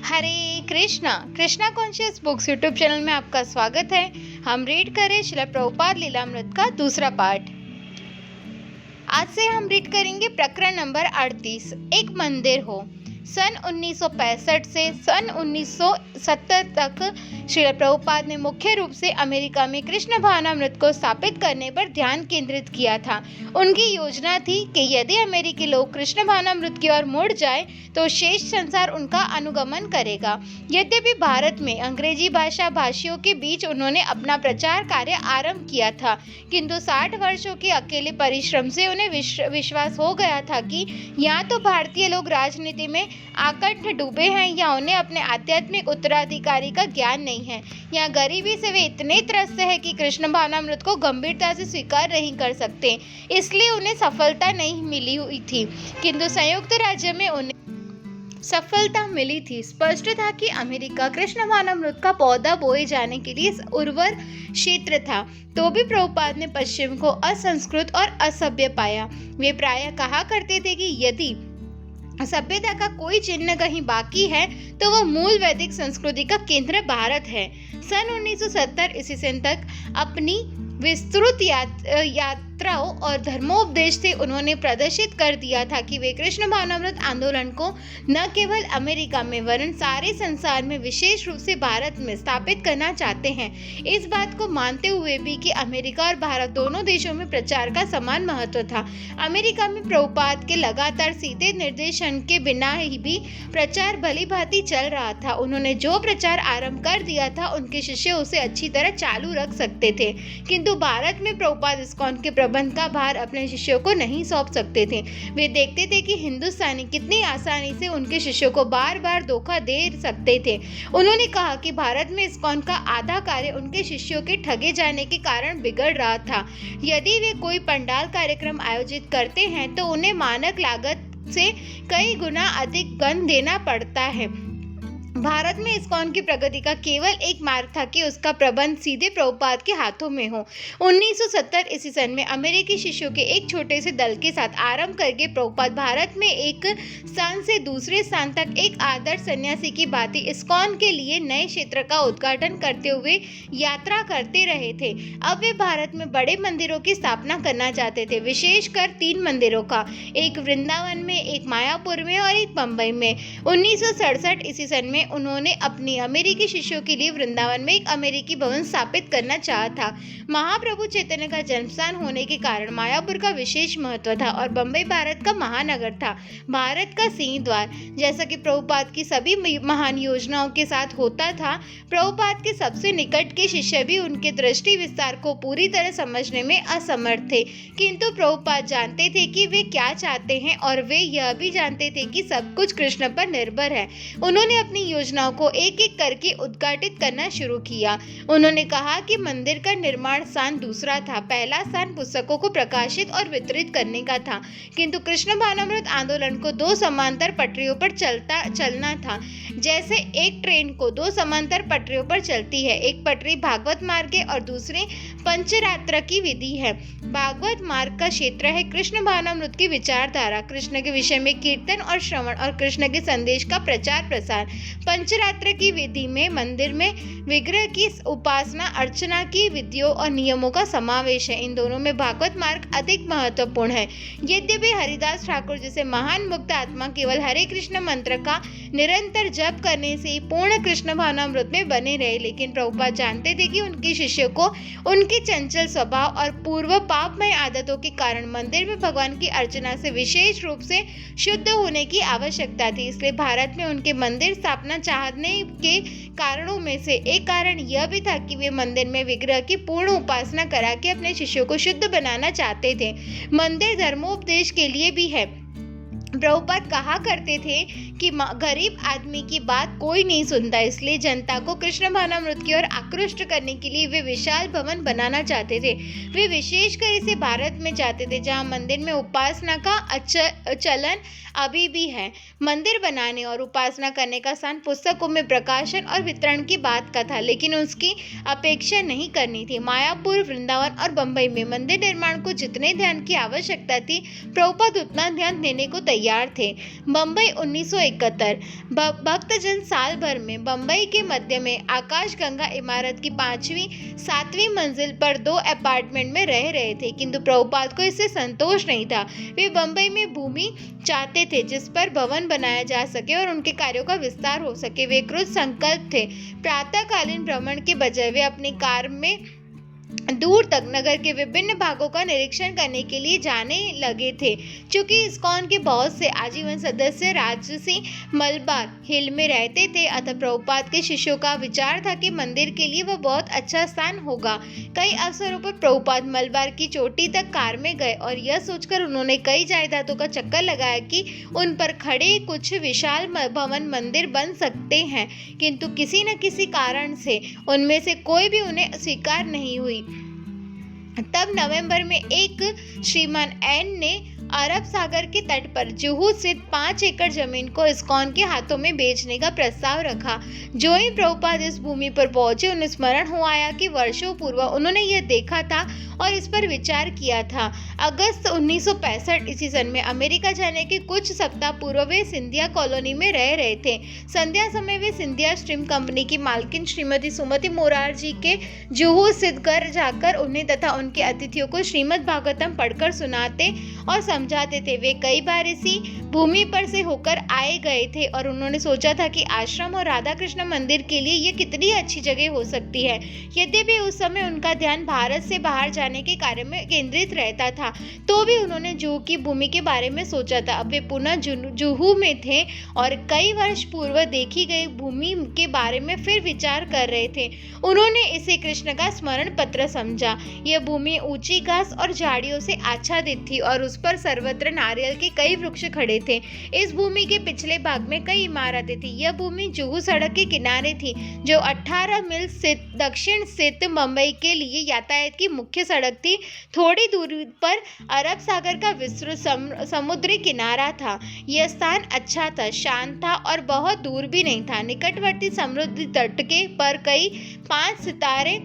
हरे Krishna Krishna conscious books YouTube channel में आपका स्वागत है। हम रीड करें श्रील प्रभुपाद लीलामृत का दूसरा पार्ट। आज से हम रीड करेंगे प्रकरण नंबर 38, एक मंदिर हो। सन 1965 से सन 1970 तक श्रील प्रभुपाद ने मुख्य रूप से अमेरिका में कृष्ण भावनामृत को स्थापित करने पर ध्यान केंद्रित किया था। उनकी योजना थी कि यदि अमेरिकी लोग कृष्ण भावनामृत की ओर मुड़ जाए तो शेष संसार उनका अनुगमन करेगा। यद्यपि भारत में अंग्रेजी भाषा भाषियों के बीच उन्होंने अपना प्रचार कार्य आरंभ किया था, किंतु 60 वर्षों के अकेले परिश्रम से उन्हें विश्वास हो गया था कि या तो भारतीय लोग राजनीति में आकंठ डूबे हैं या उन्हें अपने आध्यात्मिक उत्तराधिकारी का ज्ञान नहीं है, या गरीबी से वे इतने त्रस्त है कि कृष्ण भावनामृत को गंभीरता से स्वीकार नहीं कर सकते। इसलिए उन्हें सफलता नहीं मिली हुई थी, किंतु संयुक्त राज्य में उन्हें सफलता मिली थी। स्पष्ट था कि अमेरिका कृष्ण भावनामृत का पौधा बोए जाने के लिए उर्वर क्षेत्र था, तो भी प्रभुपाद ने पश्चिम को असंस्कृत और असभ्य पाया। वे प्रायः कहा करते थे कि यदि सभ्यता का कोई चिन्ह कहीं बाकी है तो वह मूल वैदिक संस्कृति का केंद्र भारत है। सन 1970 ईस्वी तक अपनी विस्तृत यात्राओं और धर्मोपदेश से उन्होंने प्रदर्शित कर दिया था कि वे कृष्ण भावनामृत आंदोलन को न केवल अमेरिका में वरन सारे संसार में, विशेष रूप से भारत में स्थापित करना चाहते हैं। इस बात को मानते हुए भी कि अमेरिका और भारत दोनों देशों में प्रचार का समान महत्व था। अमेरिका में प्रभुपाद के लगातार सीधे निर्देशन के बिना ही भी प्रचार भली भांति चल रहा था। उन्होंने जो प्रचार आरंभ कर दिया था उनके शिष्य उसे अच्छी तरह चालू रख सकते थे, किंतु भारत में प्रभुपाद इस्कॉन के प्रबंध का भार अपने शिष्यों को नहीं सौंप सकते थे। वे देखते थे कि हिंदुस्तानी कितनी आसानी से उनके शिष्यों को बार बार धोखा दे सकते थे। उन्होंने कहा कि भारत में इस्कॉन का आधा कार्य उनके शिष्यों के ठगे जाने के कारण बिगड़ रहा था। यदि वे कोई पंडाल कार्यक्रम आयोजित करते हैं तो उन्हें मानक लागत से कई गुना अधिक धन देना पड़ता है। भारत में इस्कॉन की प्रगति का केवल एक मार्ग था कि उसका प्रबंध सीधे प्रभुपाद के हाथों में हो। 1970 ईस्वी सन में अमेरिकी शिष्यों के एक छोटे से दल के साथ आरंभ करके प्रभुपाद भारत में एक स्थान से दूसरे स्थान तक एक आदर्श सन्यासी की भांति इस्कॉन के लिए नए क्षेत्र का उद्घाटन करते हुए यात्रा करते रहे थे। अब वे भारत में बड़े मंदिरों की स्थापना करना चाहते थे, विशेषकर 3 मंदिरों का, एक वृंदावन में, एक मायापुर में और एक बम्बई में। 1967 ईस्वी सन में उन्होंने अपनी अमेरिकी शिष्यों के लिए वृंदावन में एक अमेरिकी भवन स्थापित करना चाहा था। महाप्रभु चैतन्य का जन्मस्थान होने के कारण मायापुर का विशेष महत्व था और बम्बई भारत का महानगर था, भारत का सिंह द्वार। जैसा कि प्रभुपाद की सभी महान योजनाओं के साथ होता था, प्रभुपाद के सबसे निकट के शिष्य भी उनके दृष्टि विस्तार को पूरी तरह समझने में असमर्थ थे, किंतु प्रभुपाद जानते थे कि वे क्या चाहते हैं और वे यह भी जानते थे कि सब कुछ कृष्ण पर निर्भर है। उन्होंने अपनी योजनाओं को एक एक करके उद्घाटित करना शुरू किया। उन्होंने कहा कि मंदिर का निर्माण स्थान दूसरा था, पहला स्थान पुस्तकों को प्रकाशित और वितरित करने का था, किंतु कृष्ण भावनामृत आंदोलन को 2 समांतर पटरियों पर चलना था। जैसे एक ट्रेन को 2 समांतर पटरियों पर चलती है, एक पटरी भागवत मार्ग है और दूसरी पंचरात्र की विधि है। भागवत मार्ग का क्षेत्र है कृष्ण भावनामृत की विचारधारा, कृष्ण के विषय में कीर्तन और श्रवण और कृष्ण के संदेश का प्रचार प्रसार। पंचरात्र की विधि में मंदिर में विग्रह की उपासना अर्चना की विधियों और नियमों का समावेश है। इन दोनों में भागवत मार्ग अधिक महत्वपूर्ण है। यद्यपि हरिदास ठाकुर जैसे महान मुक्त आत्मा केवल हरे कृष्ण मंत्र का निरंतर जप करने से ही पूर्ण कृष्ण भावनामृत में बने रहे, लेकिन प्रभुपाद जानते थे कि उनके शिष्यों को उनके चंचल स्वभाव और पूर्व पापमय आदतों के कारण मंदिर में भगवान की अर्चना से विशेष रूप से शुद्ध होने की आवश्यकता थी। इसलिए भारत में उनके मंदिर स्थापना चाहने के कारणों में से एक कारण यह भी था कि वे मंदिर में विग्रह की पूर्ण उपासना करा के अपने शिष्यों को शुद्ध बनाना चाहते थे। मंदिर धर्मोपदेश के लिए भी है। प्रभुपाद कहा करते थे कि गरीब आदमी की बात कोई नहीं सुनता, इसलिए जनता को कृष्ण भावनामृत की ओर आकृष्ट करने के लिए वे विशाल भवन बनाना चाहते थे। वे विशेषकर इसे भारत में चाहते थे, जहां मंदिर में उपासना का चलन अभी भी है। मंदिर बनाने और उपासना करने का स्थान पुस्तकों में प्रकाशन और वितरण की बात का था, लेकिन उसकी अपेक्षा नहीं करनी थी। मायापुर, वृंदावन और बम्बई में मंदिर निर्माण को जितने ध्यान की आवश्यकता थी, प्रभुपाद उतना ध्यान देने को तैयार थे। बम्बई 1961 1971। भक्तजन साल भर में बंबई के मध्य में आकाशगंगा इमारत की 5वीं 7वीं मंजिल पर 2 अपार्टमेंट में रह रहे थे, किंतु प्रभुपाद को इससे संतोष नहीं था। वे बंबई में भूमि चाहते थे जिस पर भवन बनाया जा सके और उनके कार्यों का विस्तार हो सके। वे कृत संकल्प थे। प्रातःकालीन भ्रमण के बजाय वे अपनी कार में दूर तक नगर के विभिन्न भागों का निरीक्षण करने के लिए जाने लगे थे। चूंकि इस्कॉन के बहुत से आजीवन सदस्य राजसी मलबार हिल में रहते थे, अतः प्रभुपाद के शिष्यों का विचार था कि मंदिर के लिए वह बहुत अच्छा स्थान होगा। कई अवसरों पर प्रभुपाद मलबार की चोटी तक कार में गए और यह सोचकर उन्होंने कई जायदादों का चक्कर लगाया कि उन पर खड़े कुछ विशाल भवन मंदिर बन सकते हैं, किंतु किसी न किसी कारण से उनमें से कोई भी उन्हें स्वीकार नहीं हुई। तब नवंबर में एक श्रीमान एन ने अरब सागर के तट पर जुहू स्थित 5 एकड़ जमीन को इस्कॉन के हाथों में बेचने का प्रस्ताव रखा। जो ही प्रभुपाद इस भूमि पर पहुंचे, उन्हें स्मरण हो आया कि वर्षों पूर्व उन्होंने यह देखा था और इस पर विचार किया था। अगस्त 1965 ईस्वी सन में अमेरिका जाने के कुछ सप्ताह पूर्व वे सिंधिया कॉलोनी में रह रहे थे। संध्या समय वे सिंधिया स्टीम कंपनी की मालकिन श्रीमती सुमति मोरारजी के जुहू स्थित घर जाकर उन्हें तथा उनके अतिथियों को श्रीमद् भागवतम पढ़कर सुनाते और समझाते थे। वे कई बार इसी भूमि पर से होकर आए गए थे और उन्होंने सोचा था कि आश्रम और राधा कृष्ण मंदिर के लिए ये कितनी अच्छी जगह हो सकती है। यद्यपि उस समय उनका ध्यान भारत से बाहर जाने के कार्य में केंद्रित रहता था, तो भी उन्होंने जुहू की भूमि के बारे में सोचा था। अब वे पुनः जुहू में थे और कई वर्ष पूर्व देखी गई भूमि के बारे में फिर विचार कर रहे थे। उन्होंने इसे कृष्ण का स्मरण पत्र समझा। यह भूमि ऊंची घास और झाड़ियों से आच्छादित थी और उस पर सर्वत्र नारियल के कई वृक्ष खड़े थे। इस भूमि के पिछले भाग में कई इमारतें थी। यह भूमि जुहू सड़क के किनारे थी, जो 18 मील स्थित दक्षिण स्थित मुंबई के लिए यातायात की मुख्य सड़क थी। थोड़ी दूरी पर अरब सागर का विस्तृत समुद्री किनारा था। यह स्थान अच्छा था, शांत था और बहुत दूर भी नहीं था। निकटवर्ती समुद्री तट के पर कई 5 सितारे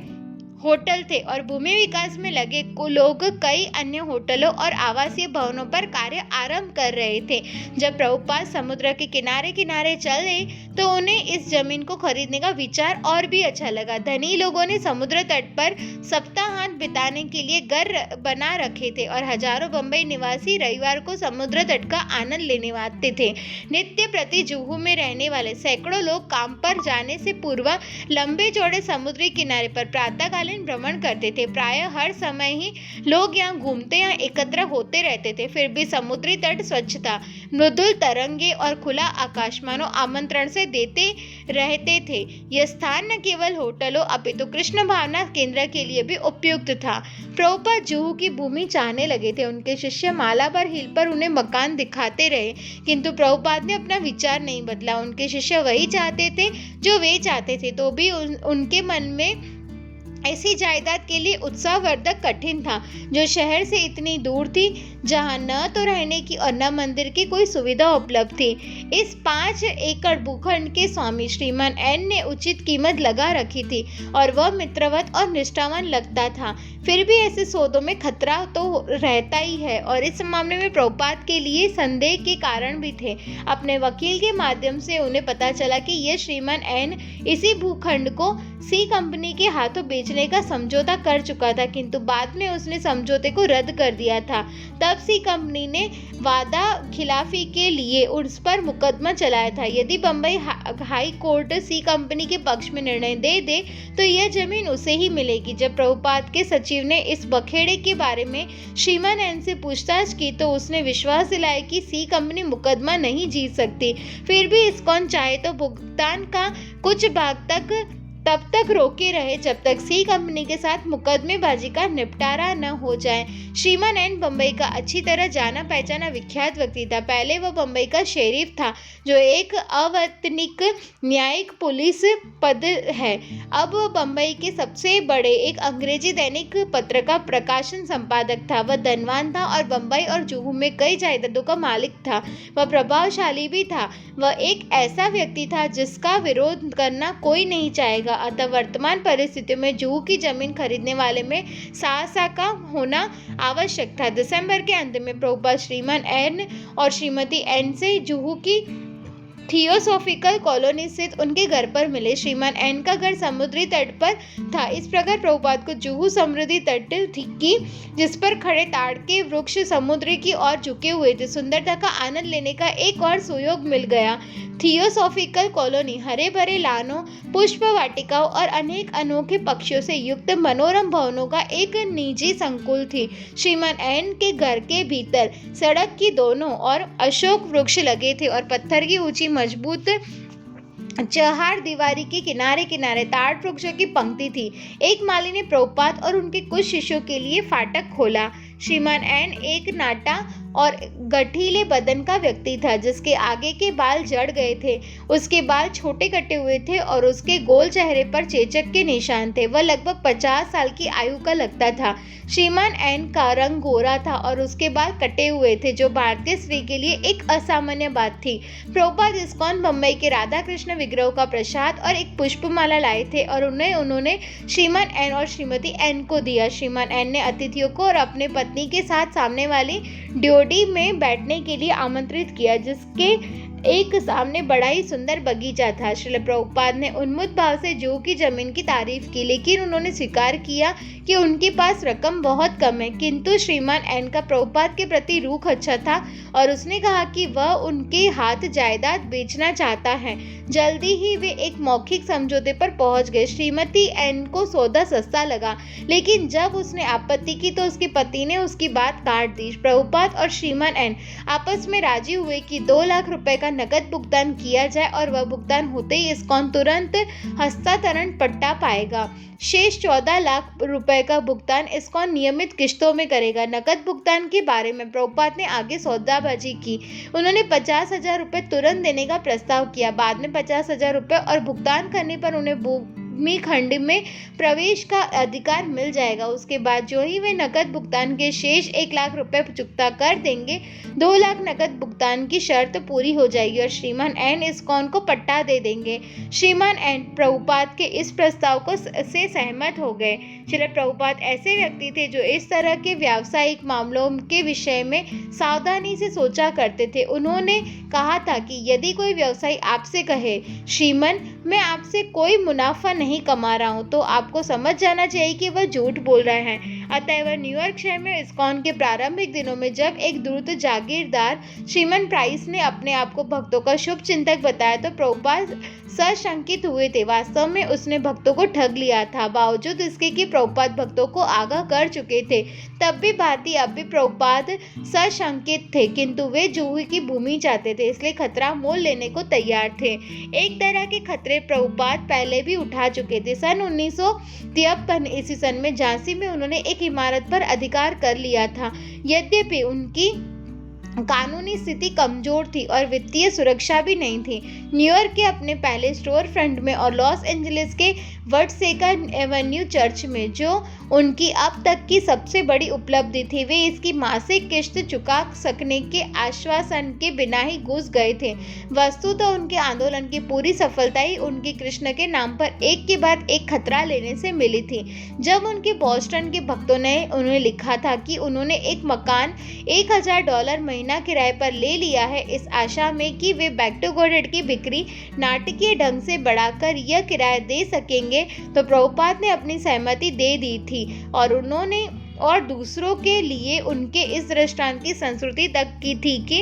होटल थे और भूमि विकास में लगे लोग कई अन्य होटलों और आवासीय भवनों पर कार्य आरंभ कर रहे थे। जब प्रभुपाद समुद्र के किनारे किनारे चले तो उन्हें इस जमीन को खरीदने का विचार और भी अच्छा लगा। धनी लोगों ने समुद्र तट पर सप्ताहांत बिताने के लिए घर बना रखे थे और हजारों बंबई निवासी रविवार को समुद्र तट का आनंद लेने आते थे। नित्य प्रति जुहू में रहने वाले सैकड़ों लोग काम पर जाने से पूर्व लंबे चौड़े समुद्री किनारे पर प्रातःकालीन भ्रमण करते थे। प्रायः हर समय ही लोग यहाँ घूमते या एकत्र होते रहते थे। फिर भी समुद्री तट स्वच्छ था। मृदुल तरंगे और खुला आकाश मानो आमंत्रण से देते रहते थे। यह स्थान न केवल होटलों अपितु कृष्ण भावना केंद्र के लिए भी उपयुक्त था। प्रभुपाद जुहू की भूमि चाहने लगे थे। उनके शिष्य मालाबार हिल पर उन्हें मकान दिखाते रहे, किंतु प्रभुपाद ने अपना विचार नहीं बदला। उनके शिष्य वही चाहते थे जो वे चाहते थे, तो भी उनके मन में ऐसी जायदाद के लिए उत्साहवर्धक कठिन था जो शहर से इतनी दूर थी, जहां न तो रहने की और न मंदिर की कोई सुविधा उपलब्ध थी। इस 5 एकड़ भूखंड के स्वामी श्रीमान एन ने उचित कीमत लगा रखी थी और वह मित्रवत और निष्ठावान लगता था। फिर भी ऐसे सौदों में खतरा तो रहता ही है और इस मामले में प्रभुपाद के लिए संदेह के कारण भी थे। अपने वकील के माध्यम से उन्हें पता चला कि यह श्रीमान एन इसी भूखंड को सी कंपनी के हाथों बेचने का समझौता कर चुका था, किंतु बाद में उसने समझौते को रद्द कर दिया था। तब सी कंपनी ने वादा खिलाफी के लिए उस पर मुकदमा चलाया था। यदि बंबई हाई कोर्ट सी कंपनी के पक्ष में निर्णय दे दे तो यह जमीन उसे ही मिलेगी। जब प्रभुपाद के सचिव ने इस बखेड़े के बारे में श्रीमान एन से पूछताछ की तो उसने विश्वास दिलाया कि सी कंपनी मुकदमा नहीं जीत सकती। फिर भी इस्कॉन चाहे तो भुगतान का कुछ भाग तब तक रोके रहे जब तक सी कंपनी के साथ मुकदमेबाजी का निपटारा न हो जाए। श्रीमान एन बंबई का अच्छी तरह जाना पहचाना विख्यात व्यक्ति था। पहले वह बंबई का शेरिफ था, जो एक अवैतनिक न्यायिक पुलिस पद है। अब वह बंबई के सबसे बड़े एक अंग्रेजी दैनिक पत्र का प्रकाशन संपादक था। वह धनवान था और बंबई और जुहू में कई जायदादों का मालिक था। वह प्रभावशाली भी था। वह एक ऐसा व्यक्ति था जिसका विरोध करना कोई नहीं चाहेगा। अतः वर्तमान परिस्थितियों में जुहू की जमीन खरीदने वाले में साहसा का होना आवश्यक था। दिसंबर के अंत में प्रभुपाद श्रीमान एन और श्रीमती एन से जुहू की थियोसॉफिकल कॉलोनी स्थित उनके घर पर मिले। श्रीमान एन का घर समुद्री तट पर था। इस प्रकार प्रभुपाद को जुहू समृद्धि तट की जिस पर खड़े ताड़ के वृक्ष समुद्र की ओर झुके हुए थे सुंदरता का आनंद लेने का एक और सुयोग मिल गया। थियोसॉफिकल कॉलोनी हरे भरे लानों, पुष्प वाटिकाओं और अनेक अनोखे पक्षियों से युक्त मनोरम भवनों का एक निजी संकुल थी। श्रीमान एन के घर के भीतर सड़क की दोनों ओर अशोक वृक्ष लगे थे और पत्थर की ऊंची मजबूत चहार दीवारी के किनारे किनारे ताड़ वृक्षों की पंक्ति थी। एक माली ने प्रभुपाद और उनके कुछ शिष्यों के लिए फाटक खोला। श्रीमान एन एक नाटा और गठीले बदन का व्यक्ति था जिसके आगे के बाल झड़ गए थे। उसके बाल छोटे कटे हुए थे और उसके गोल चेहरे पर चेचक के निशान थे। वह लगभग 50 साल की आयु का लगता था। श्रीमान एन का रंग गोरा था और उसके बाल कटे हुए थे जो भारतीय स्त्री के लिए एक असामान्य बात थी। प्रभुपाद इस्कॉन बम्बई के राधा कृष्ण विग्रह का प्रसाद और एक पुष्पमाला लाए थे और उन्होंने श्रीमान एन और श्रीमती एन को दिया। श्रीमान एन ने अतिथियों को और अपने पत्नी के साथ सामने वाली ड्योडी में बैठने के लिए आमंत्रित किया जिसके एक सामने बड़ा ही सुंदर बगीचा था। श्रील प्रभुपाद ने उन्मुख भाव से जुहू की जमीन की तारीफ की लेकिन उन्होंने स्वीकार किया कि उनके पास रकम बहुत कम है। किंतु श्रीमान एन का प्रभुपाद के प्रति रुख अच्छा था और उसने कहा कि वह उनके हाथ जायदाद बेचना चाहता है। जल्दी ही वे एक मौखिक समझौते पर पहुंच गए। श्रीमती एन को सौदा सस्ता लगा लेकिन जब उसने आपत्ति की तो उसके पति ने उसकी बात काट दी। प्रभुपाद और श्रीमान एन आपस में राजी हुए कि 2 लाख रुपए का नकद भुगतान किया जाए और वह भुगतान होते ही इस्कॉन तुरंत हस्तांतरण पट्टा पाएगा। शेष 14 लाख रुपए का भुगतान इस्कॉन नियमित किश्तों में करेगा। नकद भुगतान के बारे में प्रभुपाद ने आगे सौदाबाजी की। उन्होंने 50,000 रुपए तुरंत देने का प्रस्ताव किया। बाद में 50,000 रुपए और भुगतान करने पर उन्हें भूमि खंड में प्रवेश का अधिकार मिल जाएगा। उसके बाद जो ही वे नकद भुगतान के शेष 1 लाख रुपए चुकता कर देंगे 2 लाख नकद भुगतान की शर्त पूरी हो जाएगी और श्रीमान एन इस्कॉन को पट्टा दे देंगे। श्रीमान एन प्रभुपाद के इस प्रस्ताव को से सहमत हो गए। श्रील प्रभुपाद ऐसे व्यक्ति थे जो इस तरह के व्यावसायिक मामलों के विषय में सावधानी से सोचा करते थे। उन्होंने कहा था कि यदि कोई व्यवसायी आपसे कहे श्रीमन मैं आपसे कोई मुनाफा नहीं कमा रहा हूँ तो आपको समझ जाना चाहिए कि वह झूठ बोल रहे हैं। अतएव न्यूयॉर्क शहर में इस्कॉन के प्रारंभिक दिनों में जब एक द्रुत जागीरदार श्रीमन प्राइस ने अपने आप को भक्तों का शुभ चिंतक बताया तो प्रभुपाद सशंकित हुए थे। वास्तव में उसने भक्तों को ठग लिया था। बावजूद इसके कि प्रभुपाद भक्तों को आगाह कर चुके थे तब भी भारतीय अब भी प्रभुपाद सशंकित थे किंतु वे जुहू की भूमि चाहते थे इसलिए खतरा मोल लेने को तैयार थे। एक तरह के खतरे प्रभुपाद पहले भी उठा चुके थे। सन 1953 ईस्वी सन में झांसी में उन्होंने एक इमारत पर अधिकार कर लिया था। यद्यपि उनकी कानूनी स्थिति कमजोर थी और वित्तीय सुरक्षा भी नहीं थी। न्यूयॉर्क के अपने पहले स्टोर फ्रंट में और लॉस एंजलिस के वर्टसेका एवेन्यू चर्च में जो उनकी अब तक की सबसे बड़ी उपलब्धि थी वे इसकी मासिक किश्त चुका सकने के आश्वासन के बिना ही घुस गए थे। वस्तुतः उनके आंदोलन की पूरी सफलता ही उनके कृष्ण के नाम पर एक के बाद एक खतरा लेने से मिली थी। जब उनके बॉस्टन के भक्तों ने उन्हें लिखा था कि उन्होंने एक मकान $1,000 महीना किराए पर ले लिया है इस आशा में कि वे बैक टू गॉडेड की बिक्री नाटकीय ढंग से बढ़ाकर यह किराया दे सकेंगे तो प्रभुपाद ने अपनी सहमति दे दी थी और उन्होंने और दूसरों के लिए उनके इस दृष्टांत की संस्कृति तक की थी कि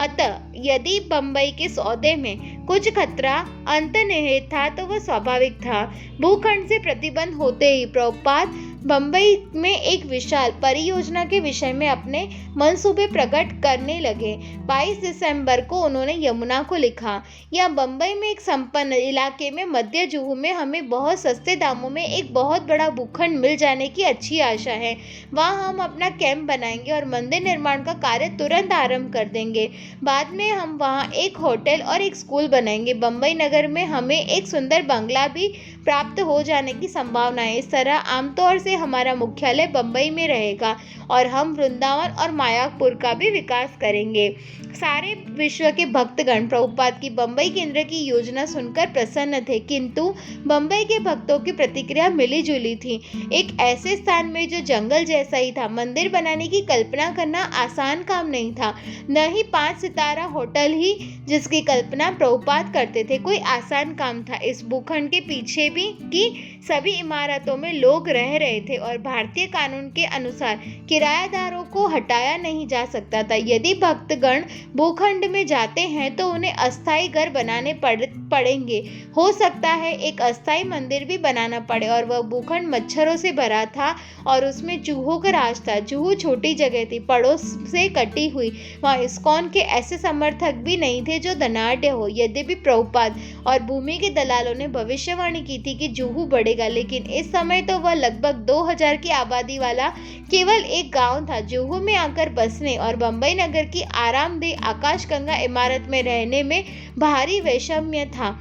अतः यदि बंबई के सौदे में कुछ खतरा अंतर्निहित था तो वह स्वाभाविक था। भूखंड से प्रतिबंध होते ही प्रभुपाद बंबई में एक विशाल परियोजना के विषय में अपने मंसूबे प्रकट करने लगे। 22 दिसंबर को उन्होंने यमुना को लिखा, यह बंबई में एक संपन्न इलाके में मध्य जुहू में हमें बहुत सस्ते दामों में एक बहुत बड़ा भूखंड मिल जाने की अच्छी आशा है। वहाँ हम अपना कैंप बनाएंगे और मंदिर निर्माण का कार्य तुरंत आरंभ कर देंगे। बाद में हम वहाँ एक होटल और एक स्कूल बनाएंगे। बंबई नगर में हमें एक सुंदर बंगला भी प्राप्त हो जाने की संभावना है। इस तरह आमतौर से हमारा मुख्यालय बंबई में रहेगा और हम वृंदावन और मायापुर का भी विकास करेंगे। सारे विश्व के भक्तगण प्रभुपाद की बम्बई केंद्र की योजना सुनकर प्रसन्न थे, किंतु बम्बई के भक्तों की प्रतिक्रिया मिली जुली थी। एक ऐसे स्थान में जो जंगल जैसा ही था, मंदिर बनाने की कल्पना करना आसान काम नहीं था, न ही 5 सितारा होटल ही जिसकी कल्पना प्रभुपाद करते थे कोई आसान काम था। इस भूखंड के पीछे भी की सभी इमारतों में लोग रह रहे थे और भारतीय कानून के अनुसार किराएदारों को हटाया नहीं जा सकता था। यदि भक्तगण भूखंड में जाते हैं तो उन्हें अस्थायी घर बनाने पड़ेंगे। हो सकता है एक अस्थायी मंदिर भी बनाना पड़े। और वह भूखंड मच्छरों से भरा था और उसमें चूहों का राज था। जुहू छोटी जगह थी, पड़ोस से कटी हुई। वहाँ इस्कॉन के ऐसे समर्थक भी नहीं थे जो धनाढ्य हो। यद्यपि प्रभुपाद और भूमि के दलालों ने भविष्यवाणी की थी कि जुहू बढ़ेगा, लेकिन इस समय तो वह लगभग 2000 की आबादी वाला केवल एक गांव था। जुहू में आकर बसने और बम्बई नगर की आरामदेह आकाशगंगा इमारत में रहने में भारी वैषम्य था।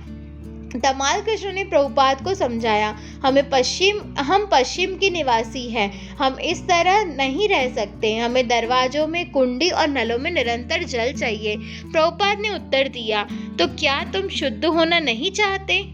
तमाल कृष्ण ने प्रभुपाद को समझाया, हम पश्चिम के निवासी हैं, हम इस तरह नहीं रह सकते। हमें दरवाजों में कुंडी और नलों में निरंतर जल चाहिए। प्रभुपाद ने उत्तर दिया, तो क्या तुम शुद्ध होना नहीं चाहते?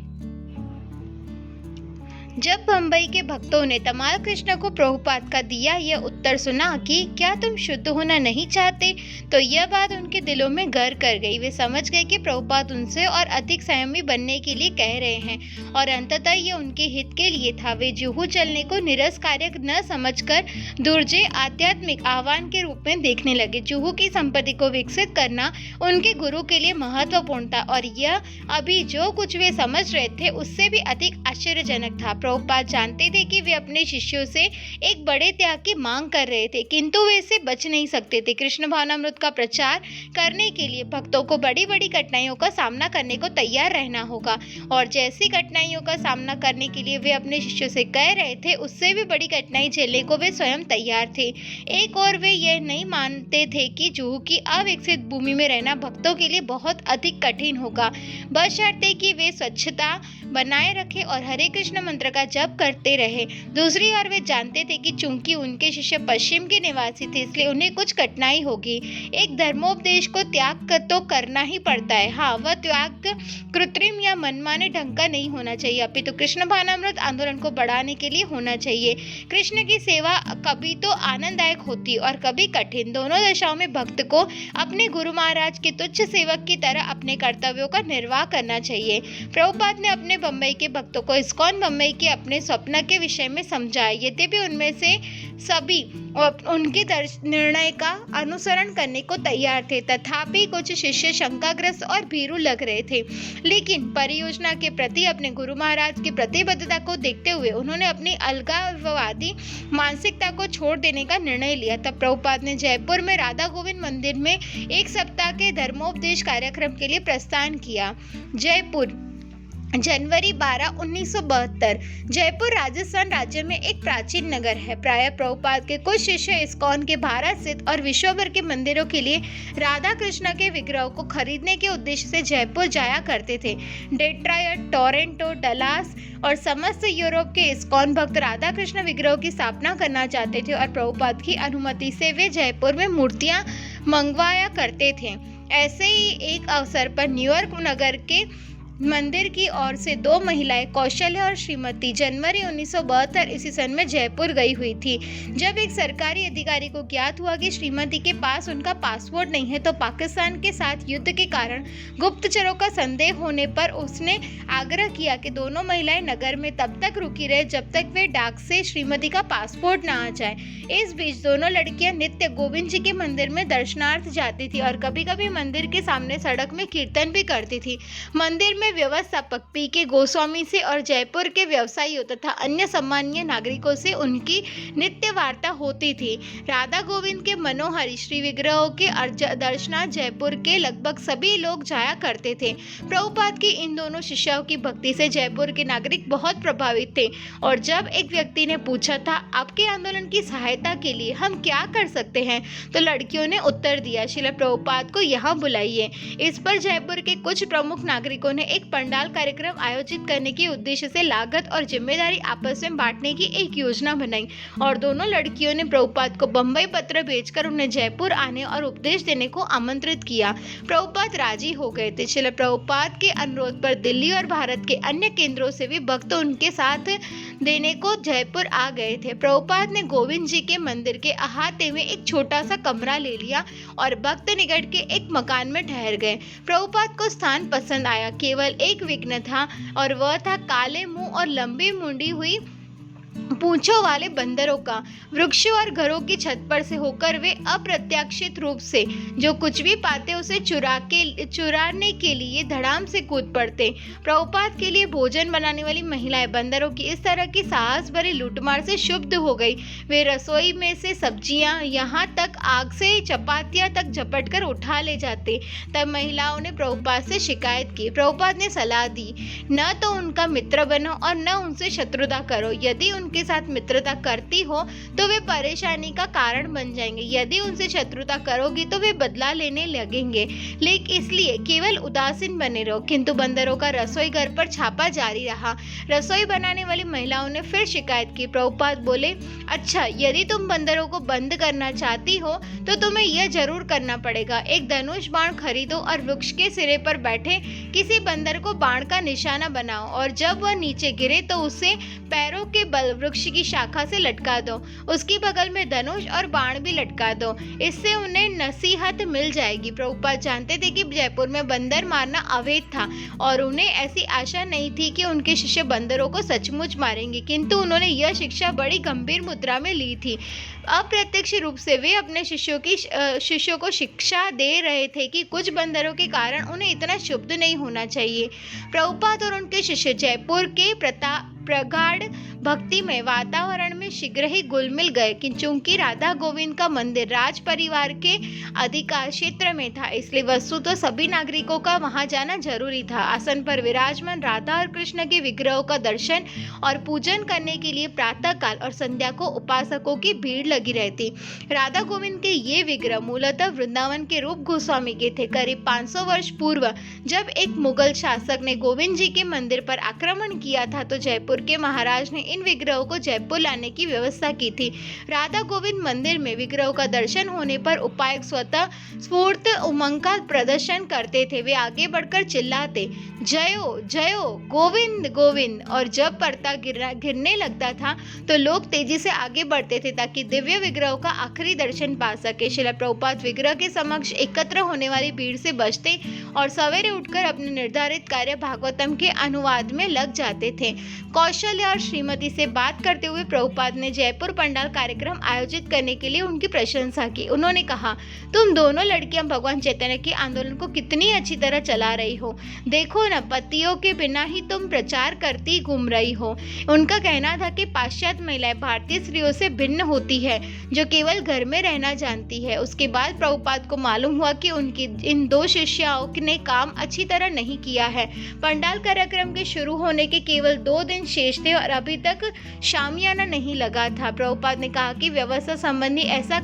जब बम्बई के भक्तों ने तमाल कृष्ण को प्रभुपाद का दिया यह उत्तर सुना कि क्या तुम शुद्ध होना नहीं चाहते, तो यह बात उनके दिलों में घर कर गई। वे समझ गए कि प्रभुपाद उनसे और अधिक संयमी बनने के लिए कह रहे हैं और अंततः यह उनके हित के लिए था। वे जुहू चलने को नीरस कार्य न समझकर दुर्जय आध्यात्मिक आह्वान के रूप में देखने लगे। जुहू की संपत्ति को विकसित करना उनके गुरु के लिए महत्वपूर्ण था और यह अभी जो कुछ वे समझ रहे थे उससे भी अधिक आश्चर्यजनक था। प्रभुपाद जानते थे कि वे अपने शिष्यों से एक बड़े त्याग की मांग कर रहे थे, किंतु वे इससे बच नहीं सकते थे। कृष्ण भावनामृत का प्रचार करने के लिए भक्तों को बड़ी बड़ी कठिनाइयों का सामना करने को तैयार रहना होगा और जैसी कठिनाइयों का सामना करने के लिए वे अपने शिष्यों से कह रहे थे, उससे भी बड़ी कठिनाई झेलने को वे स्वयं तैयार थे। एक और वे यह नहीं मानते थे कि जुहू की अविकसित भूमि में रहना भक्तों के लिए बहुत अधिक कठिन होगा, बशर्ते कि वे स्वच्छता बनाए रखे और हरे कृष्ण मंत्र का जप करते रहे। दूसरी ओर वे जानते थे कि चूंकि उनके शिष्य पश्चिम के निवासी थे, इसलिए उन्हें कुछ कठिनाई होगी। एक धर्मोपदेश को त्याग तो करना ही पड़ता है। हाँ, वह त्याग कृत्रिम या मनमाने ढंग का नहीं होना चाहिए, अपितु कृष्ण भावनामृत आंदोलन को बढ़ाने के लिए होना चाहिए। कृष्ण की सेवा कभी तो आनंददायक होती और कभी कठिन। दोनों दशाओं में भक्त को अपने गुरु महाराज के तुच्छ सेवक की तरह अपने कर्तव्यों का निर्वाह करना चाहिए। प्रभुपाद ने अपने बम्बई के भक्तों को इस्कॉन बम्बई के अपने स्वप्न के विषय में समझाया। यद्यपि उनमें से सभी उनके निर्णय का अनुसरण करने को तैयार थे, तथापि कुछ शिष्य शंकाग्रस्त और भीरू लग रहे थे। लेकिन परियोजना के प्रति अपने गुरु महाराज की प्रतिबद्धता को देखते हुए उन्होंने अपनी अलगाववादी मानसिकता को छोड़ देने का निर्णय लिया। तब प्रभुपाद ने जयपुर में राधा गोविंद मंदिर में एक सप्ताह के धर्मोपदेश कार्यक्रम के लिए प्रस्थान किया। जयपुर, जनवरी 12, 1972। जयपुर राजस्थान राज्य में एक प्राचीन नगर है। प्रायः प्रभुपाद के कुछ शिष्य इस्कॉन के भारत स्थित और विश्व भर के मंदिरों के लिए राधा कृष्ण के विग्रहों को खरीदने के उद्देश्य से जयपुर जाया करते थे। डेट्रॉयट, टोरंटो, डलास और समस्त यूरोप के इस्कॉन भक्त राधा कृष्ण विग्रहों की स्थापना करना चाहते थे और प्रभुपाद की अनुमति से वे जयपुर में मूर्तियां मंगवाया करते थे। ऐसे ही एक अवसर पर न्यूयॉर्क नगर के मंदिर की ओर से 2 महिलाएं, कौशल्या और श्रीमती, जनवरी 1972 ईस्वी सन में जयपुर गई हुई थी। जब एक सरकारी अधिकारी को ज्ञात हुआ कि श्रीमती के पास उनका पासपोर्ट नहीं है, तो पाकिस्तान के साथ युद्ध के कारण गुप्तचरों का संदेह होने पर उसने आग्रह किया कि दोनों महिलाएं नगर में तब तक रुकी रहे जब तक वे डाक से श्रीमती का पासपोर्ट न आ जाए। इस बीच दोनों लड़कियां नित्य गोविंद जी के मंदिर में दर्शनार्थ जाती थी और कभी कभी मंदिर के सामने सड़क में कीर्तन भी करती थी। मंदिर में व्यवस्थापक पी.के. गोस्वामी से और जयपुर के व्यवसायियों तथा अन्य सम्मानीय नागरिकों से उनकी नित्य वार्ता होती थी। राधा गोविंद के मनोहरी श्री विग्रहों के दर्शनार्थ जयपुर के लगभग सभी लोग जाया करते थे। प्रभुपाद की इन दोनों शिष्यों की भक्ति से जयपुर के नागरिक बहुत प्रभावित थे और जब एक व्यक्ति ने पूछा था, आपके आंदोलन की सहायता के लिए हम क्या कर सकते हैं, तो लड़कियों ने उत्तर दिया, श्रील प्रभुपाद को यहाँ बुलाइए। इस पर जयपुर के कुछ प्रमुख नागरिकों ने एक पंडाल कार्यक्रम आयोजित करने के उद्देश्य से लागत और जिम्मेदारी आपस में बांटने की एक योजना बनाई और दोनों लड़कियों ने प्रभुपाद को बम्बई पत्र भेजकर उन्हें जयपुर आने और उपदेश देने को आमंत्रित किया। प्रभुपाद राजी हो गए थे। श्रील प्रभुपाद के अनुरोध पर दिल्ली और भारत के अन्य केंद्रों से भी भक्त उनके साथ देने को जयपुर आ गए थे। प्रभुपाद ने गोविंद जी के मंदिर के अहाते में एक छोटा सा कमरा ले लिया और भक्त निकट के एक मकान में ठहर गए। प्रभुपाद को स्थान पसंद आया। केवल एक विघ्न था और वह था काले मुंह और लंबी मुंडी हुई पूंछों वाले बंदरों का। वृक्षों और घरों की छत पर से होकर वे अप्रत्याशित रूप से जो कुछ भी पाते उसे चुराने के लिए धड़ाम से कूद पड़ते। प्रभुपाद के लिए भोजन बनाने वाली महिलाएं बंदरों की इस तरह की साहस भरी लूटमार से क्षुब्ध हो गई। वे रसोई में से सब्जियां, यहाँ तक आग से चपातियां तक झपट कर उठा ले जाते। तब महिलाओं ने प्रभुपाद से शिकायत की। प्रभुपाद ने सलाह दी, न तो उनका मित्र बनो और न उनसे शत्रुता करो। यदि उनके साथ मित्रता करती हो तो वे परेशानी का कारण बन जाएंगे, यदि उनसे शत्रुता करोगी तो वे बदला लेने लगेंगे। लेकिन इसलिए केवल उदासीन बने रहो। किंतु बंदरों का रसोई घर पर छापा जारी रहा। रसोई बनाने वाली महिलाओं ने फिर शिकायत की। प्रभुपाद बोले, अच्छा, यदि तुम बंदरों को बंद करना चाहती हो तो तुम्हें यह जरूर करना पड़ेगा। एक धनुष बाण खरीदो और वृक्ष के सिरे पर बैठे किसी बंदर को बाण का निशाना बनाओ और जब वह नीचे गिरे तो उसे पैरों के बल वृक्ष की शाखा से लटका दो। उसकी बगल में धनुष और बाण भी लटका दो। इससे उन्हें नसीहत मिल जाएगी। प्रभुपाद जानते थे कि जयपुर में बंदर मारना अवैध था और उन्हें ऐसी आशा नहीं थी कि उनके शिष्य बंदरों को सचमुच मारेंगे, किंतु उन्होंने यह शिक्षा बड़ी गंभीर मुद्रा में ली थी। अप्रत्यक्ष रूप से वे अपने शिष्यों को शिक्षा दे रहे थे कि कुछ बंदरों के कारण उन्हें इतना क्षुब्ध नहीं होना चाहिए। प्रभुपाद और उनके शिष्य जयपुर के प्रगाढ़ भक्तिमय वातावरण में शीघ्र ही घुल मिल गए। चूंकि राधा गोविंद का मंदिर राज परिवार के अधिकार क्षेत्र में था, इसलिए वस्तुतः सभी नागरिकों का वहां जाना जरूरी था। आसन पर विराजमान राधा और कृष्ण के विग्रहों का दर्शन और पूजन करने के लिए प्रातः काल और संध्या को उपासकों की भीड़ लगी रहती। राधा गोविंद के ये विग्रह मूलतः वृंदावन के रूप गोस्वामी के थे। करीब 500 वर्ष पूर्व जब एक मुगल शासक ने गोविंद जी के मंदिर पर आक्रमण किया था तो जयपुर के महाराज ने इन विग्रहों को जयपुर लाने की व्यवस्था की थी। राधा गोविंद मंदिर में विग्रहों का दर्शन होने पर उपायक स्वतः स्फूर्त उमंग का प्रदर्शन करते थे। वे आगे बढ़कर चिल्लाते, जयो जयो गोविंद गोविंद, और जब पर्दा गिरने लगता था तो लोग तेजी से आगे बढ़ते थे ताकि दिव्य विग्रहों का आखिरी दर्शन पा सके। श्रील प्रभुपाद विग्रह के समक्ष एकत्र होने वाली भीड़ से बचते और सवेरे उठकर अपने निर्धारित कार्य भागवतम के अनुवाद में लग जाते थे। कौशल्य और श्रीमती से बात करते हुए प्रभुपाद ने जयपुर पंडाल कार्यक्रम आयोजित करने के लिए उनकी प्रशंसा की। उन्होंने कहा, तुम दोनों लड़कियां भगवान चैतन्य के आंदोलन को कितनी अच्छी तरह चला रही हो। देखो न, पतियों के बिना ही तुम प्रचार करती घूम रही हो। उनका कहना था कि पाश्चात्य महिलाएं भारतीय स्त्रियों से भिन्न होती है जो केवल घर में रहना जानती है। उसके बाद प्रभुपाद को मालूम हुआ कि उनकी इन दो शिष्याओं ने काम अच्छी तरह नहीं किया है। पंडाल कार्यक्रम के शुरू होने के केवल 2 दिन शेष थे और अभी तक शामियाना नहीं लगा था। प्रभुपाद ने कहा कि व्यवस्था संबंधी ऐसा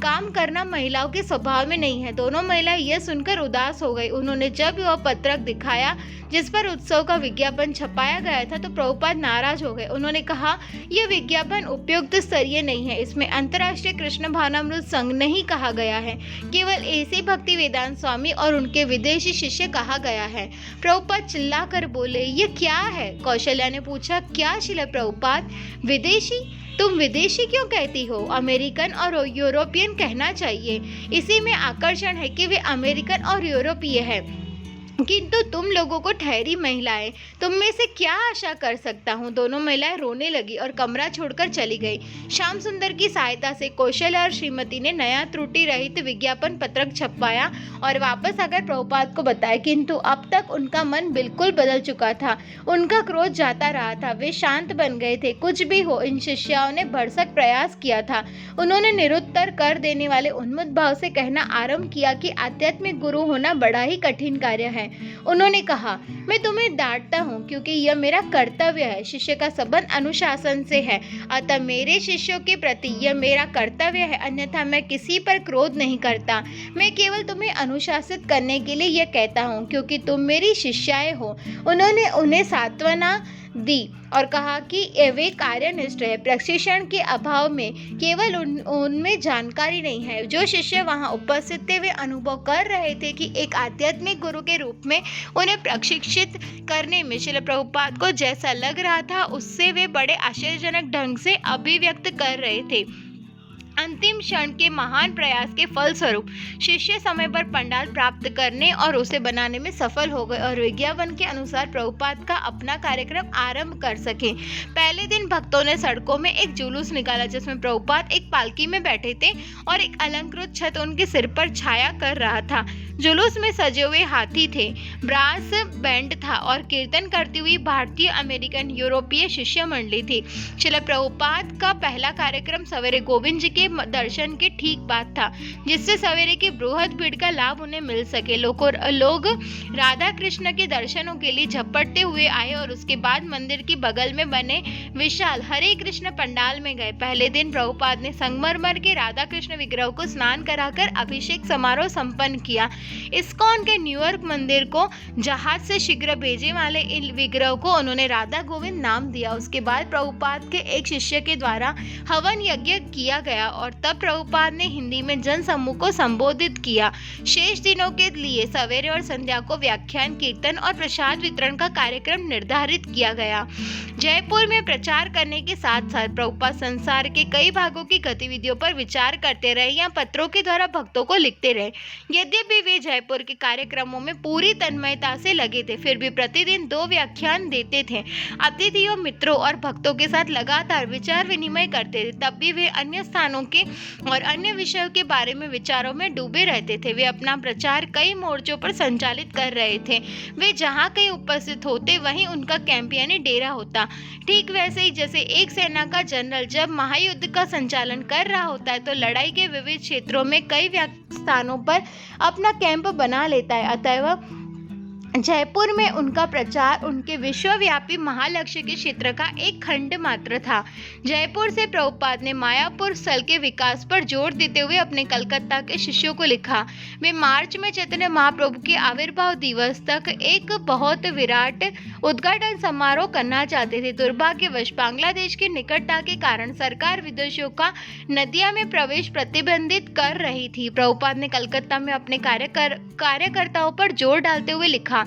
काम करना महिलाओं के स्वभाव में नहीं है। दोनों महिलाएं यह सुनकर उदास हो गई। उन्होंने जब वह पत्रक दिखाया जिस पर उत्सव का विज्ञापन छपाया गया था तो प्रभुपाद नाराज हो गए। उन्होंने कहा, यह विज्ञापन उपयुक्त स्तरीय नहीं है। इसमें अंतर्राष्ट्रीय कृष्ण भावनामृत संघ नहीं कहा गया है, केवल ऐसे भक्ति वेदांत स्वामी और उनके विदेशी शिष्य कहा गया है। प्रभुपाद चिल्ला कर बोले, यह क्या है? कौशल्या ने पूछा, क्या श्रील प्रभुपाद? विदेशी? तुम विदेशी क्यों कहती हो? अमेरिकन और यूरोपियन कहना चाहिए। इसी में आकर्षण है कि वे अमेरिकन और यूरोपीय है, किंतु तुम लोगों को ठहरी महिलाएं, तुम में से क्या आशा कर सकता हूँ। दोनों महिलाएं रोने लगी और कमरा छोड़कर चली गई। श्याम सुंदर की सहायता से कौशल्या और श्रीमती ने नया त्रुटि रहित विज्ञापन पत्रक छपवाया और वापस आकर प्रभुपाद को बताया, किंतु अब तक उनका मन बिल्कुल बदल चुका था। उनका क्रोध जाता रहा था। वे शांत बन गए थे। कुछ भी हो, इन शिष्याओं ने भरसक प्रयास किया था। उन्होंने निरुत्तर कर देने वाले उन्मुख भाव से कहना आरंभ किया कि आध्यात्मिक गुरु होना बड़ा ही कठिन कार्य है। उन्होंने कहा, मैं तुम्हें डांटता हूँ क्योंकि यह मेरा कर्तव्य है। शिष्य का संबंध अनुशासन से है, अतः मेरे शिष्यों के प्रति यह मेरा कर्तव्य है, अन्यथा मैं किसी पर क्रोध नहीं करता। मैं केवल तुम्हें अनुशासित करने के लिए यह कहता हूँ क्योंकि तुम मेरी शिष्याएं हो। उन्होंने उन्हें सांत्वना दी और कहा कि वे कार्यनिष्ठ है। प्रशिक्षण के अभाव में केवल उनमें जानकारी नहीं है। जो शिष्य वहां उपस्थित थे वे अनुभव कर रहे थे कि एक आध्यात्मिक गुरु के रूप में उन्हें प्रशिक्षित करने में श्रील प्रभुपाद को जैसा लग रहा था उससे वे बड़े आश्चर्यजनक ढंग से अभिव्यक्त कर रहे थे। अंतिम क्षण के महान प्रयास के फलस्वरूप शिष्य समय पर पंडाल प्राप्त करने और उसे बनाने में सफल हो गए और विज्ञापन के अनुसार प्रभुपाद का अपना कार्यक्रम आरंभ कर सके। पहले दिन भक्तों ने सड़कों में एक जुलूस निकाला जिसमें प्रभुपाद एक पालकी में बैठे थे और एक अलंकृत छत उनके सिर पर छाया कर रहा था। जुलूस में सजे हुए हाथी थे, ब्रास बैंड था और कीर्तन करती हुई भारतीय, अमेरिकन, यूरोपीय शिष्य मंडली थी। श्रील प्रभुपाद का पहला कार्यक्रम सवेरे गोविंद जी के दर्शन के ठीक बाद था, जिससे सवेरे की बृहद भीड़ का लाभ उन्हें मिल सके। लोग राधा कृष्ण के दर्शनों के लिए झपटते हुए आए और उसके बाद मंदिर की बगल में बने विशाल हरे कृष्ण पंडाल में गए। पहले दिन प्रभुपाद ने संगमरमर के राधा कृष्ण विग्रह को स्नान कराकर अभिषेक समारोह संपन्न किया। इस्कॉन के न्यूयॉर्क मंदिर को जहाज से शीघ्र भेजे वाले इन विग्रह को उन्होंने राधा गोविंद नाम दिया। उसके बाद प्रभुपाद के एक शिष्य के द्वारा हवन यज्ञ किया गया और तब प्रभुपाद ने हिंदी में जन समूह को संबोधित किया। शेष दिनों के लिए सवेरे और संध्या को व्याख्यान, कीर्तन और प्रसाद वितरण का कार्यक्रम निर्धारित किया गया। जयपुर में प्रचार करने के साथ साथ प्रभुपाद संसार के कई भागों की गतिविधियों पर विचार करते रहे या पत्रों के द्वारा भक्तों को लिखते रहे। यद्यपि वे जयपुर के कार्यक्रमों में पूरी तन्मयता से लगे थे, फिर भी प्रतिदिन 2 व्याख्यान देते थे। अतिथियों, मित्रों और भक्तों के साथ लगातार विचार विनिमय करते थे। तब भी वे अन्य स्थानों के और अन्य विषयों के बारे में विचारों में डूबे रहते थे। वे अपना प्रचार कई मोर्चों पर संचालित कर रहे थे। वे जहाँ कहीं उपस्थित होते वहीं उनका कैंप यानी डेरा होता। ठीक वैसे ही जैसे एक सेना का जनरल जब महायुद्ध का संचालन कर रहा होता है तो लड़ाई के विविध क्षेत्रों में कई स्थानों पर अपना कैंप बना लेता है। अतः जयपुर में उनका प्रचार उनके विश्वव्यापी महालक्ष्य के क्षेत्र का एक खंड मात्र था। जयपुर से प्रभुपाद ने मायापुर स्थल के विकास पर जोर देते हुए अपने कलकत्ता के शिष्यों को लिखा। वे मार्च में चैतन्य महाप्रभु के आविर्भाव दिवस तक एक बहुत विराट उद्घाटन समारोह करना चाहते थे। दुर्भाग्यवश बांग्लादेश की निकटता के कारण सरकार विदेशियों का नदिया में प्रवेश प्रतिबंधित कर रही थी। प्रभुपाद ने कलकत्ता में अपने कार्यकर्ताओं पर जोर डालते हुए लिखा,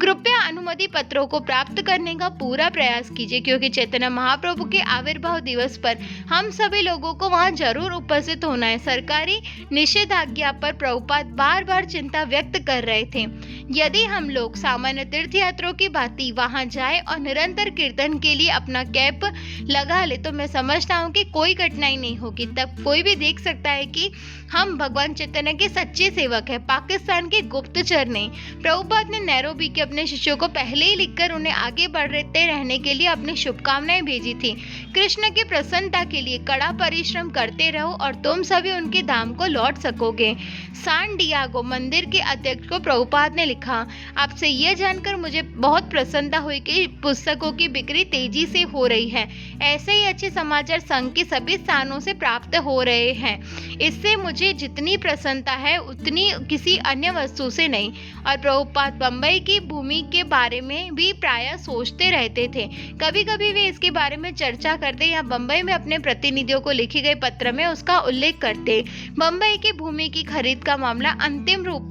कृपया अनुमति पत्रों को प्राप्त करने का पूरा प्रयास कीजिए क्योंकि चैतन्य महाप्रभु के आविर्भाव दिवस पर हम सभी लोगों को वहां जरूर उपस्थित होना है। सरकारी निषेधाज्ञा पर प्रभुपाद बार बार चिंता व्यक्त कर रहे थे। यदि हम लोग सामान्य तीर्थयात्रियों की भांति वहां जाए और निरंतर कीर्तन के लिए अपना कैंप लगा ले तो मैं समझता हूँ कि कोई कठिनाई नहीं होगी। तब कोई भी देख सकता है कि हम भगवान चैतन्य के सच्चे सेवक हैं, पाकिस्तान के गुप्तचर नहीं। प्रभुपाद ने नैरोबी के अपने शिष्यों को पहले ही लिखकर उन्हें आगे बढ़ते रहने के लिए अपनी शुभकामनाएं भेजी थी। कृष्ण की प्रसन्नता के लिए कड़ा परिश्रम करते रहो और तुम सभी उनके धाम को लौट सकोगे। सान डियागो मंदिर के अध्यक्ष को प्रभुपाद ने लिखा, आपसे यह जानकर मुझे बहुत प्रसन्नता हुई कि पुस्तकों की बिक्री तेजी से हो रही है। ऐसे ही अच्छे समाचार संघ के सभी स्थानों से प्राप्त हो रहे हैं। इससे मुझे जितनी प्रसन्नता है उतनी किसी अन्य वस्तु से नहीं। और प्रभुपाद बम्बई की भूमि के बारे में भी प्रायः सोचते रहते थे। कभी कभी वे इसके बारे में चर्चा करते या बम्बई में अपने प्रतिनिधियों को लिखे गए पत्र में उसका उल्लेख करते। बम्बई की भूमि की खरीद का मामला अंतिम रूप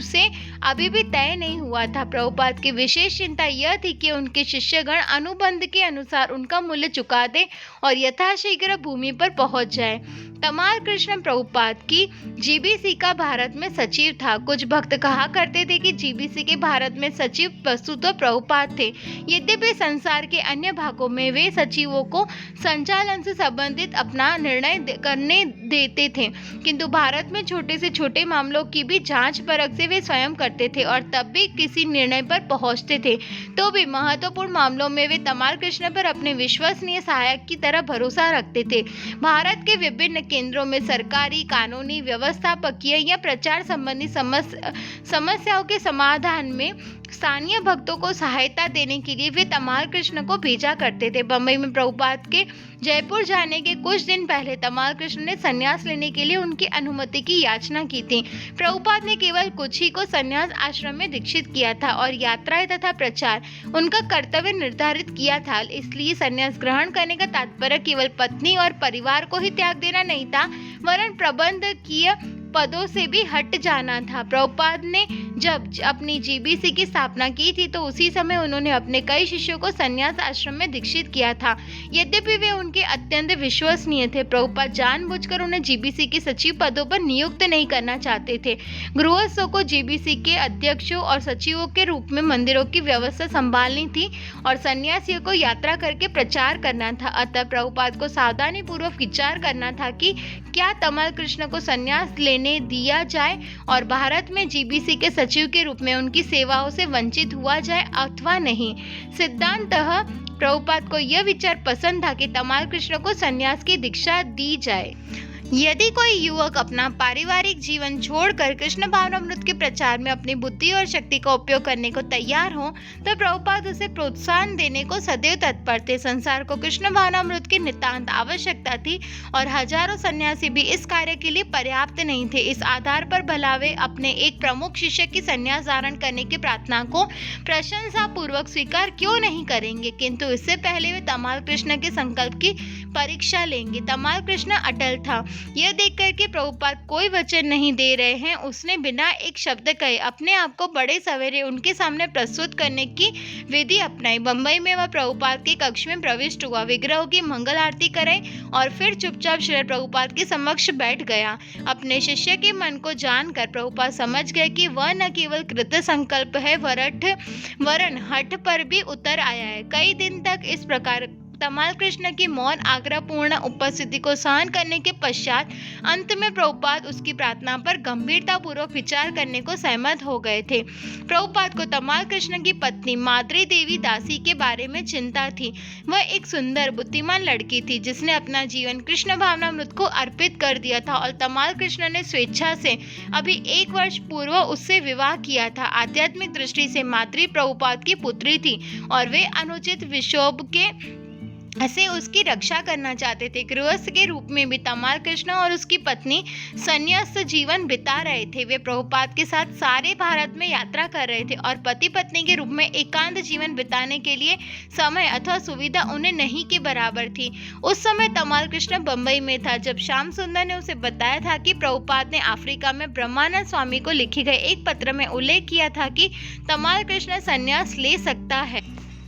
से अभी भी तय नहीं हुआ था। प्रभुपाद की विशेष चिंता यह थी कि उनके शिष्यगण अनुबंध के अनुसार उनका मूल्य चुका दे और यथाशीघ्र भूमि पर पहुंच जाए। तमाल कृष्ण प्रभुपाद की जीबीसी का भारत में सचिव था। कुछ भक्त कहा करते थे कि जीबीसी के भारत में सचिव वस्तुतः प्रभुपाद थे। यद्यपि संसार के अन्य भागों में वे सचिवों को संचालन से संबंधित अपना निर्णय करने देते थे, किंतु भारत में छोटे से छोटे मामलों की भी जांच परख से वे स्वयं करते थे और तब भी किसी निर्णय पर पहुंचते थे। तो भी महत्वपूर्ण मामलों में वे तमाल कृष्ण पर अपने विश्वसनीय सहायक की तरह भरोसा रखते थे। भारत के विभिन्न केंद्रों में सरकारी, कानूनी, व्यवस्थापकीय या प्रचार संबंधी समस्याओं के समाधान में स्थानीय भक्तों को सहायता देने के लिए वे तमाल कृष्ण को भेजा करते थे। बम्बई में प्रभुपाद के जयपुर जाने के कुछ दिन पहले तमाल कृष्ण ने संन्यास लेने के लिए उनकी अनुमति की याचना की थी। प्रभुपाद ने केवल कुछ ही को संन्यास आश्रम में दीक्षित किया था और यात्राएं तथा प्रचार उनका कर्तव्य निर्धारित किया था। इसलिए संन्यास ग्रहण करने का तात्पर्य केवल पत्नी और परिवार को ही त्याग देना नहीं था, वरन प्रबंधकीय पदों से भी हट जाना था। प्रभुपाद ने जब अपनी जीबीसी की स्थापना की थी तो उसी समय उन्होंने अपने कई शिष्यों को संन्यास आश्रम में दीक्षित किया था। यद्यपि वे उनके अत्यंत विश्वसनीय थे, प्रभुपाद जानबूझकर उन्हें जीबीसी के सचिव पदों पर नियुक्त नहीं करना चाहते थे। गृहस्थों को जीबीसी के अध्यक्षों और सचिवों के रूप में मंदिरों की व्यवस्था संभालनी थी और सन्यासियों को यात्रा करके प्रचार करना था। अतः प्रभुपाद को सावधानी पूर्वक विचार करना था कि क्या तमाल कृष्ण को संन्यास लेने दिया जाए और भारत में जीबीसी के सचिव के रूप में उनकी सेवाओं से वंचित हुआ जाए अथवा नहीं। सिद्धांततः प्रभुपाद को यह विचार पसंद था कि तमाल कृष्ण को संन्यास की दीक्षा दी जाए। यदि कोई युवक अपना पारिवारिक जीवन छोड़कर कृष्ण भावनामृत के प्रचार में अपनी बुद्धि और शक्ति का उपयोग करने को तैयार हो तो प्रभुपाद उसे प्रोत्साहन देने को सदैव तत्पर थे। संसार को कृष्ण भावनामृत की नितांत आवश्यकता थी और हजारों सन्यासी भी इस कार्य के लिए पर्याप्त नहीं थे। इस आधार पर भला वे अपने एक प्रमुख शिष्य की संन्यास धारण करने की प्रार्थना को प्रशंसा पूर्वक स्वीकार क्यों नहीं करेंगे, किंतु इससे पहले वे तमाल कृष्ण के संकल्प की परीक्षा लेंगे। तमाल कृष्ण अटल था। यह देखकर कि प्रभुपाद कोई वचन नहीं दे रहे हैं, उसने बिना एक शब्द कहे अपने आप को बड़े सवेरे उनके सामने प्रस्तुत करने की विधि अपनाई। बम्बई में वह प्रभुपाद के कक्ष में प्रविष्ट हुआ, विग्रहों की मंगल आरती कराई और फिर चुपचाप श्री प्रभुपाद के समक्ष बैठ गया। अपने शिष्य के मन को जानकर प्रभुपाद समझ गए कि वह न केवल कृत संकल्प है वरन हठ पर भी उतर आया है। कई दिन तक इस प्रकार तमाल कृष्ण की मौन आग्रहपूर्ण उपस्थिति को सहन करने के पश्चात अंत में प्रभुपाद उसकी प्रार्थना पर गंभीरता पूर्वक विचार करने को सहमत हो गए थे। प्रभुपाद को तमाल कृष्ण की पत्नी माद्री देवी दासी के बारे में चिंता थी। वह एक सुंदर बुद्धिमान लड़की थी जिसने अपना जीवन कृष्ण भावनामृत को अर्पित कर दिया था और तमाल कृष्ण ने स्वेच्छा से अभी 1 वर्ष पूर्व उससे विवाह किया था। आध्यात्मिक दृष्टि से माद्री प्रभुपाद की पुत्री थी और वे अनुचित विक्षोभ के से उसकी रक्षा करना चाहते थे। गृहस्थ के रूप में भी तमाल कृष्ण और उसकी पत्नी संन्यास्त जीवन बिता रहे थे। वे प्रभुपाद के साथ सारे भारत में यात्रा कर रहे थे और पति पत्नी के रूप में एकांत जीवन बिताने के लिए समय अथवा सुविधा उन्हें नहीं के बराबर थी। उस समय तमाल कृष्ण बम्बई में था जब श्याम सुंदर ने उसे बताया था कि प्रभुपाद ने अफ्रीका में ब्रह्मानंद स्वामी को लिखे गए एक पत्र में उल्लेख किया था कि तमाल कृष्ण संन्यास ले सकता है।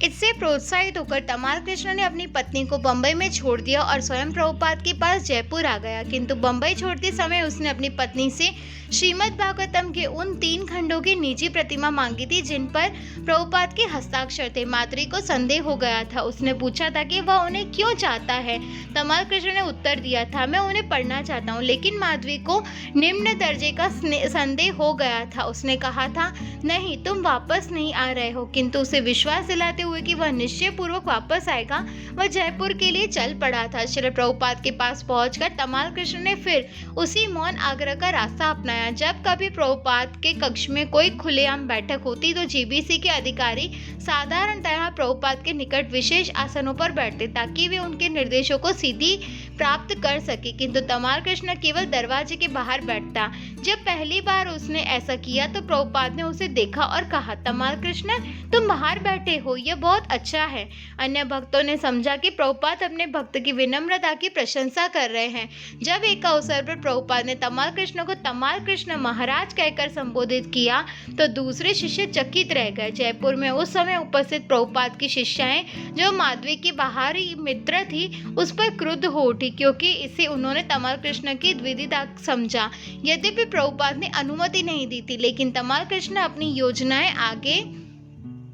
इससे प्रोत्साहित होकर तमाल कृष्ण ने अपनी पत्नी को बम्बई में छोड़ दिया और स्वयं प्रभुपाद के पास जयपुर आ गया। किंतु बम्बई छोड़ते समय उसने अपनी पत्नी से श्रीमद् भागवतम के उन 3 खंडों की निजी प्रतिमा मांगी थी जिन पर प्रभुपाद के हस्ताक्षर थे। माद्री को संदेह हो गया था। उसने पूछा था कि वह उन्हें क्यों चाहता है। तमाल कृष्ण ने उत्तर दिया था, मैं उन्हें पढ़ना चाहता हूँ। लेकिन माधवी को निम्न दर्जे का संदेह हो गया था। उसने कहा था, नहीं, तुम वापस नहीं आ रहे हो। किंतु उसे विश्वास दिलाते हुए कि वह निश्चय पूर्वक वापस आएगा, वह जयपुर के लिए चल पड़ा था। श्री प्रभुपाद के पास पहुंचकर तमाल कृष्ण ने फिर उसी मौन आग्रह का रास्ता अपनाया। जब कभी प्रभुपाद के कक्ष में कोई खुलेआम बैठक होती तो जीबीसी के अधिकारी साधारणतः प्रभुपाद के निकट विशेष आसनों पर बैठते ताकि वे उनके निर्देशों को सीधी प्राप्त कर सके। किंतु तमाल कृष्ण केवल दरवाजे के बाहर बैठता। जब पहली बार उसने ऐसा किया तो प्रभुपाद ने उसे देखा और कहा, तमाल कृष्ण, तुम बाहर बैठे हो, यह बहुत अच्छा है। अन्य भक्तों ने समझा कि प्रभुपाद अपने भक्त की विनम्रता की प्रशंसा कर रहे हैं। जब एक अवसर पर प्रभुपाद ने तमाल कृष्ण को तमाल कृष्ण महाराज कहकर संबोधित किया तो दूसरे शिष्य चकित रह गए। जयपुर में उस समय उपस्थित प्रभुपाद की शिष्याएं, जो माधवी की बाहरी मित्र थी, उस पर क्रुद्ध हो उठी क्योंकि इसे उन्होंने तमाल कृष्ण की द्विविधता समझा। यद्यपि प्रभुपाद ने अनुमति नहीं दी थी, लेकिन तमाल कृष्ण अपनी योजनाएं आगे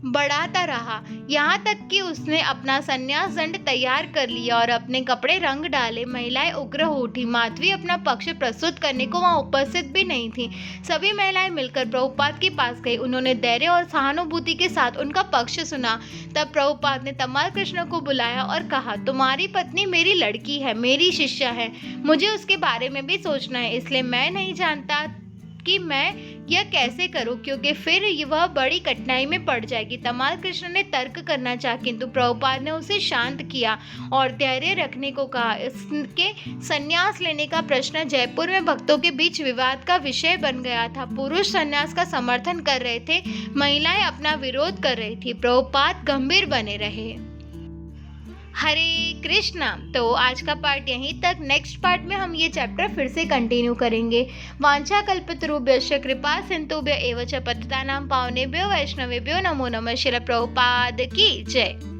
बढ़ाता रहा, यहाँ तक कि उसने अपना संन्यास दंड तैयार कर लिया और अपने कपड़े रंग डाले। महिलाएं उग्र हो उठी। माधवी अपना पक्ष प्रस्तुत करने को वहां उपस्थित भी नहीं थी। सभी महिलाएं मिलकर प्रभुपाद के पास गई। उन्होंने धैर्य और सहानुभूति के साथ उनका पक्ष सुना। तब प्रभुपाद ने तमाल कृष्ण को बुलाया और कहा, तुम्हारी पत्नी मेरी लड़की है, मेरी शिष्या है। मुझे उसके बारे में भी सोचना है, इसलिए मैं नहीं जानता कि मैं यह कैसे करूं, क्योंकि फिर वह बड़ी कठिनाई में पड़ जाएगी। तमाल कृष्ण ने तर्क करना चाहा, किंतु प्रभुपाद ने उसे शांत किया और धैर्य रखने को कहा। इसके संन्यास लेने का प्रश्न जयपुर में भक्तों के बीच विवाद का विषय बन गया था। पुरुष संन्यास का समर्थन कर रहे थे, महिलाएं अपना विरोध कर रही थी। प्रभुपाद गंभीर बने रहे। हरे कृष्णा। तो आज का पार्ट यहीं तक। नेक्स्ट पार्ट में हम ये चैप्टर फिर से कंटिन्यू करेंगे। वांछा कल्पतरुभ्यश्च कृपा सिंधुभ्य एव च पतितानां पावनेभ्यो वैष्णवेभ्यो नमो नमः। श्रील प्रभुपाद की जय।